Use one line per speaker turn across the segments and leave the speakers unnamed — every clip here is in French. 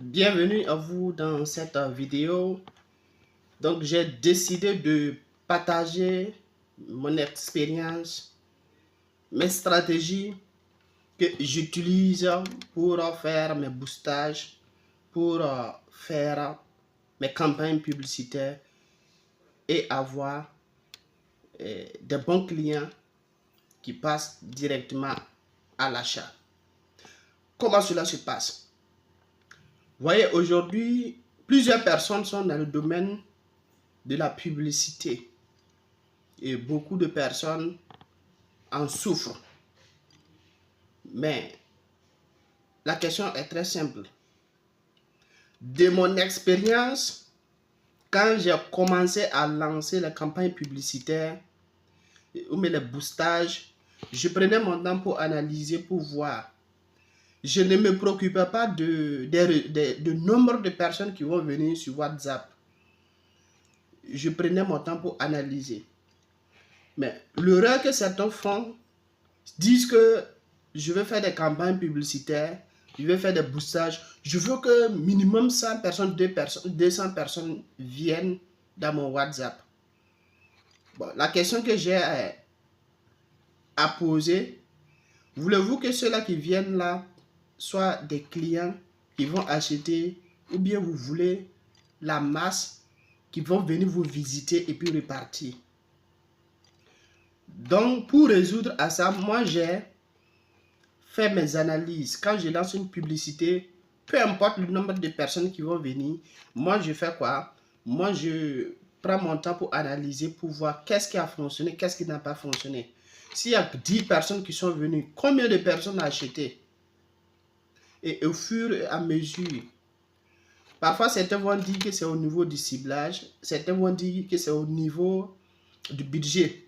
Bienvenue à vous dans cette vidéo. Donc, j'ai décidé de partager mon expérience, mes stratégies que j'utilise pour faire mes boostages, pour faire mes campagnes publicitaires et avoir des bons clients qui passent directement à l'achat. Comment cela se passe? Vous voyez, aujourd'hui, plusieurs personnes sont dans le domaine de la publicité et beaucoup de personnes en souffrent. Mais la question est très simple. De mon expérience, quand j'ai commencé à lancer les campagnes publicitaires ou les boostages, je prenais mon temps pour analyser, pour voir. Je ne me préoccupais pas de nombre de personnes qui vont venir sur WhatsApp. Je prenais mon temps pour analyser. Mais l'erreur que certains font, disent que je vais faire des campagnes publicitaires, je vais faire des boostages, je veux que minimum 100 personnes, 200 personnes viennent dans mon WhatsApp. Bon, la question que j'ai à poser, voulez-vous que ceux-là qui viennent là soient des clients qui vont acheter, ou bien vous voulez la masse qui vont venir vous visiter et puis repartir? Donc, pour résoudre à ça, moi j'ai fait mes analyses. Quand je lance une publicité, peu importe le nombre de personnes qui vont venir, moi je fais quoi? Moi je prends mon temps pour analyser, pour voir qu'est-ce qui a fonctionné, qu'est-ce qui n'a pas fonctionné. S'il y a 10 personnes qui sont venues, combien de personnes ont acheté? Et au fur et à mesure, parfois certains vont dire que c'est au niveau du ciblage, certains vont dire que c'est au niveau du budget.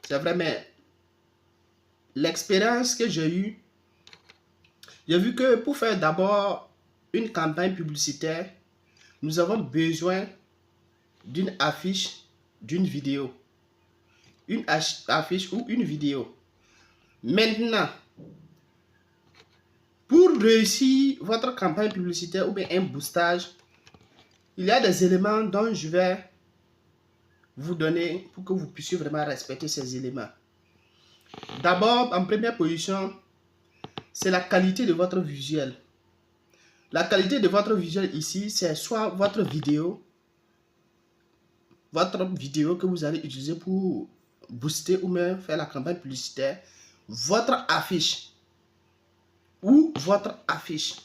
C'est vrai, mais l'expérience que j'ai eue, j'ai vu que pour faire d'abord une campagne publicitaire, nous avons besoin d'une affiche, d'une vidéo. Une affiche ou une vidéo. Maintenant, pour réussir votre campagne publicitaire ou bien un boostage, il y a des éléments dont je vais vous donner pour que vous puissiez vraiment respecter ces éléments. D'abord, en première position, c'est la qualité de votre visuel. La qualité de votre visuel ici, c'est soit votre vidéo que vous allez utiliser pour booster ou même faire la campagne publicitaire, votre affiche ou votre affiche.